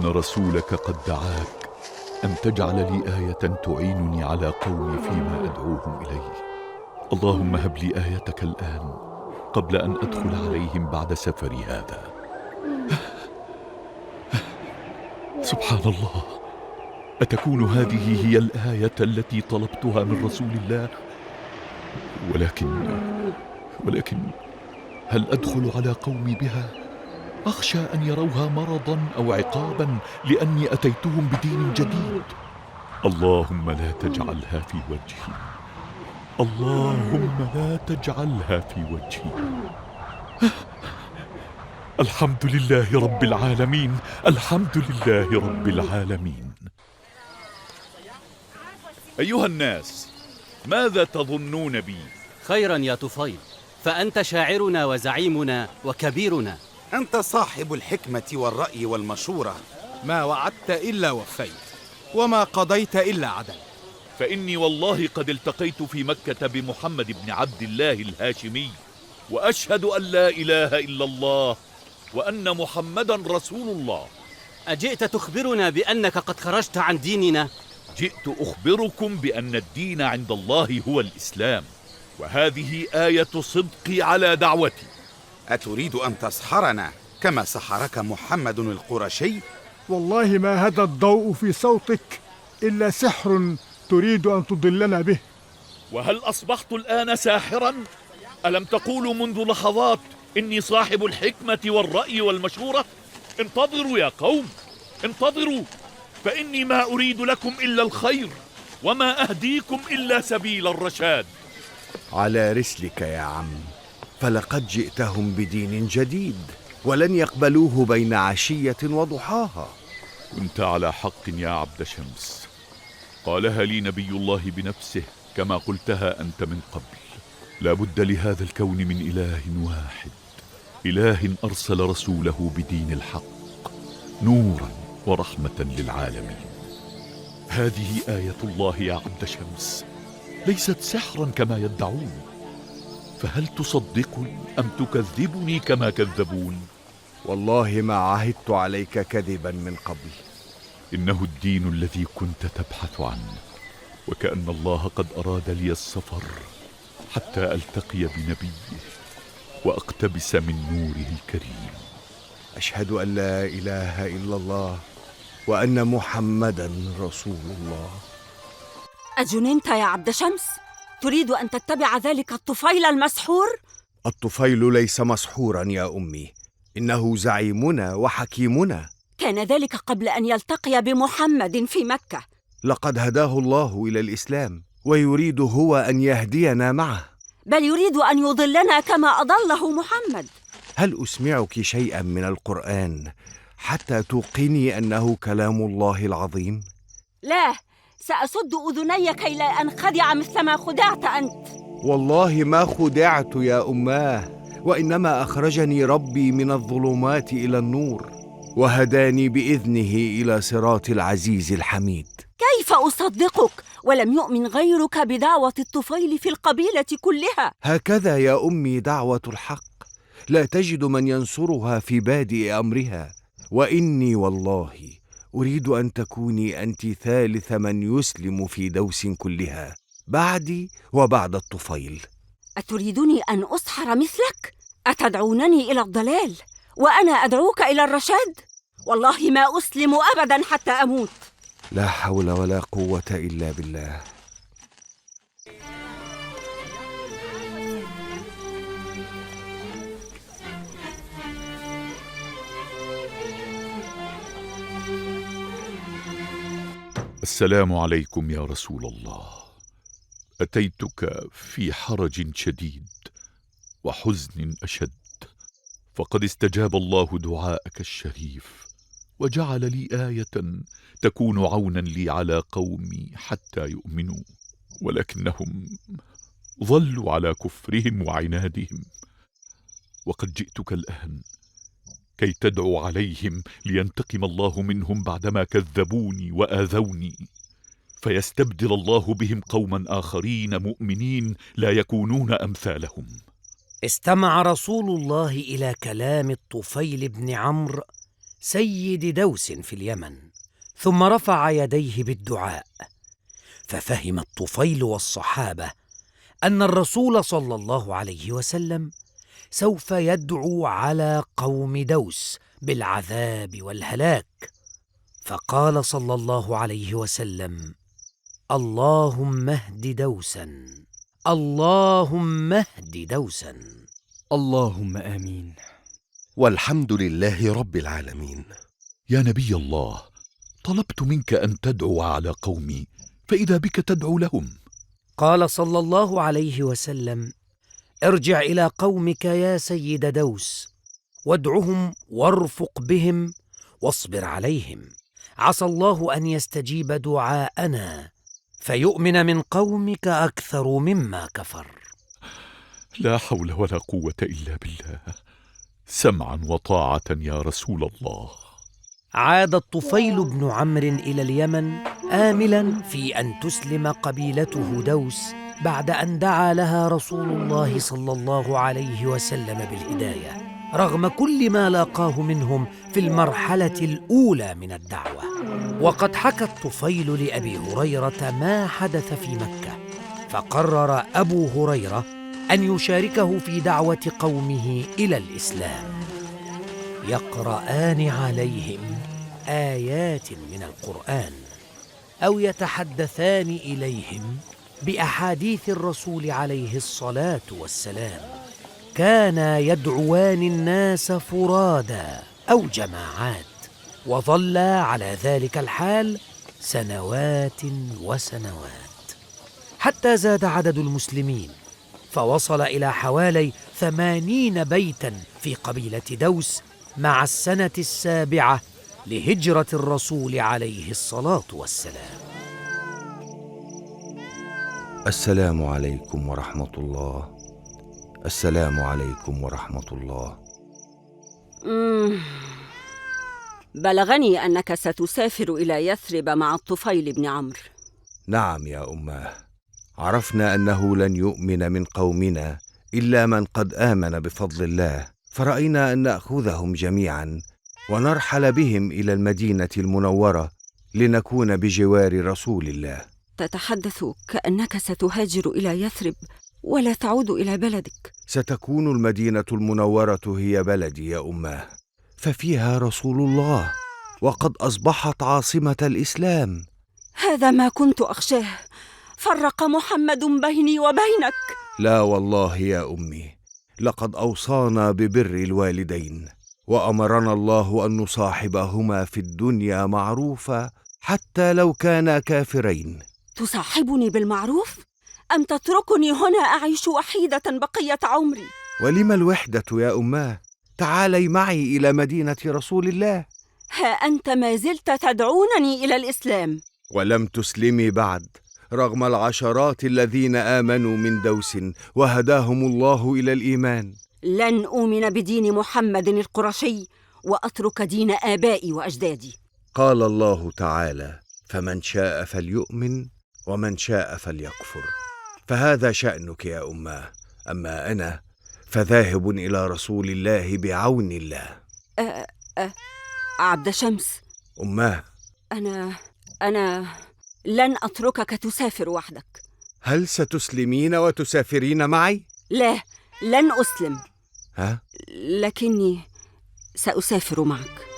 إن رسولك قد دعاك أن تجعل لي آية تعينني على قومي فيما أدعوهم إليه. اللهم هب لي آيتك الآن قبل أن أدخل عليهم بعد سفري هذا. سبحان الله، أتكون هذه هي الآية التي طلبتها من رسول الله؟ ولكن هل أدخل على قومي بها؟ أخشى أن يروها مرضا أو عقابا لأني أتيتهم بدين جديد. اللهم لا تجعلها في وجهي، اللهم لا تجعلها في وجهي. الحمد لله رب العالمين، الحمد لله رب العالمين. أيها الناس، ماذا تظنون بي؟ خيرا يا طفيل، فأنت شاعرنا وزعيمنا وكبيرنا. أنت صاحب الحكمة والرأي والمشورة، ما وعدت إلا وفيت، وما قضيت إلا عدل. فإني والله قد التقيت في مكة بمحمد بن عبد الله الهاشمي، وأشهد أن لا إله إلا الله وأن محمدا رسول الله. أجئت تخبرنا بأنك قد خرجت عن ديننا؟ جئت أخبركم بأن الدين عند الله هو الإسلام، وهذه آية صدقي على دعوتي. أتريد أن تسحرنا كما سحرك محمد القرشي؟ والله ما هذا الضوء في صوتك إلا سحر تريد أن تضلنا به. وهل أصبحت الآن ساحرا؟ ألم تقولوا منذ لحظات إني صاحب الحكمة والرأي والمشورة؟ انتظروا يا قوم، انتظروا، فإني ما أريد لكم إلا الخير، وما أهديكم إلا سبيل الرشاد. على رسلك يا عم، فلقد جئتهم بدين جديد ولن يقبلوه بين عشية وضحاها. كنت على حق يا عبد شمس، قالها لي نبي الله بنفسه كما قلتها أنت من قبل. لا بد لهذا الكون من إله واحد، إله أرسل رسوله بدين الحق نورا ورحمة للعالمين. هذه آية الله يا عبد شمس، ليست سحرا كما يدعون. فهل تصدقني أم تكذبني كما كذبون؟ والله ما عهدت عليك كذبا من قبل. إنه الدين الذي كنت تبحث عنه، وكأن الله قد أراد لي السفر حتى ألتقي بنبيه وأقتبس من نوره الكريم. أشهد أن لا إله إلا الله وأن محمدا رسول الله. أجننت يا عبد شمس؟ تريد أن تتبع ذلك الطفيل المسحور؟ الطفيل ليس مسحورا يا أمي، إنه زعيمنا وحكيمنا. كان ذلك قبل أن يلتقي بمحمد في مكة. لقد هداه الله إلى الإسلام، ويريد هو أن يهدينا معه. بل يريد أن يضلنا كما أضله محمد. هل أسمعك شيئا من القرآن حتى توقني أنه كلام الله العظيم؟ لا، سأسد أذني كي لا أنخدع مثل ما خدعت أنت. والله ما خدعت يا أماه، وإنما أخرجني ربي من الظلمات إلى النور، وهداني بإذنه إلى صراط العزيز الحميد. كيف أصدقك ولم يؤمن غيرك بدعوة الطفيل في القبيلة كلها؟ هكذا يا أمي دعوة الحق، لا تجد من ينصرها في بادئ أمرها. وإني والله أريد أن تكوني أنت ثالث من يسلم في دوس كلها، بعدي وبعد الطفيل. أتريدني أن أسحر مثلك؟ أتدعونني إلى الضلال وأنا أدعوك إلى الرشاد؟ والله ما أسلم أبدا حتى أموت. لا حول ولا قوة إلا بالله. السلام عليكم يا رسول الله. أتيتك في حرج شديد وحزن أشد، فقد استجاب الله دعاءك الشريف وجعل لي آية تكون عونا لي على قومي حتى يؤمنوا، ولكنهم ظلوا على كفرهم وعنادهم. وقد جئتك الآن كي تدعو عليهم لينتقم الله منهم بعدما كذبوني وآذوني، فيستبدل الله بهم قوما آخرين مؤمنين لا يكونون أمثالهم. استمع رسول الله إلى كلام الطفيل بن عمرو سيد دوس في اليمن، ثم رفع يديه بالدعاء. ففهم الطفيل والصحابة أن الرسول صلى الله عليه وسلم سوف يدعو على قوم دوس بالعذاب والهلاك، فقال صلى الله عليه وسلم: اللهم اهد دوسا، اللهم اهد دوسا. اللهم آمين. والحمد لله رب العالمين. يا نبي الله، طلبت منك أن تدعو على قومي، فإذا بك تدعو لهم. قال صلى الله عليه وسلم: ارجع إلى قومك يا سيد دوس، وادعهم وارفق بهم واصبر عليهم، عسى الله أن يستجيب دعاءنا فيؤمن من قومك أكثر مما كفر. لا حول ولا قوة إلا بالله. سمعا وطاعة يا رسول الله. عاد الطفيل بن عمرو إلى اليمن آملا في أن تسلم قبيلته دوس بعد أن دعا لها رسول الله صلى الله عليه وسلم بالهداية، رغم كل ما لاقاه منهم في المرحلة الأولى من الدعوة. وقد حكى الطفيل لأبي هريرة ما حدث في مكة، فقرر أبو هريرة أن يشاركه في دعوة قومه إلى الإسلام. يقرآن عليهم آيات من القرآن أو يتحدثان إليهم بأحاديث الرسول عليه الصلاة والسلام. كانا يدعوان الناس فرادا أو جماعات، وظلا على ذلك الحال سنوات وسنوات، حتى زاد عدد المسلمين فوصل إلى حوالي 80 بيتا في قبيلة دوس مع السنة 7 لهجرة الرسول عليه الصلاة والسلام. السلام عليكم ورحمة الله. السلام عليكم ورحمة الله. بلغني أنك ستسافر إلى يثرب مع الطفيل بن عمرو. نعم يا أماه، عرفنا أنه لن يؤمن من قومنا إلا من قد آمن بفضل الله، فرأينا أن نأخذهم جميعا ونرحل بهم إلى المدينة المنورة لنكون بجوار رسول الله. تتحدث كأنك ستهاجر إلى يثرب ولا تعود إلى بلدك. ستكون المدينة المنورة هي بلدي يا أماه، ففيها رسول الله، وقد أصبحت عاصمة الإسلام. هذا ما كنت أخشاه، فرق محمد بيني وبينك. لا والله يا أمي، لقد أوصانا ببر الوالدين، وأمرنا الله أن نصاحبهما في الدنيا معروفا حتى لو كانا كافرين. تصاحبني بالمعروف أم تتركني هنا أعيش وحيدة بقية عمري؟ ولم الوحدة يا أماه؟ تعالي معي إلى مدينة رسول الله. ها أنت ما زلت تدعونني إلى الإسلام ولم تسلمي بعد، رغم العشرات الذين آمنوا من دوس وهداهم الله إلى الإيمان. لن أؤمن بدين محمد القرشي وأترك دين آبائي وأجدادي. قال الله تعالى: فمن شاء فليؤمن ومن شاء فليكفر. فهذا شأنك يا أماه، أما أنا فذاهب إلى رسول الله بعون الله. عبد شمس. أماه، أنا لن أتركك تسافر وحدك. هل ستسلمين وتسافرين معي؟ لا، لن أسلم. ها؟ لكني سأسافر معك.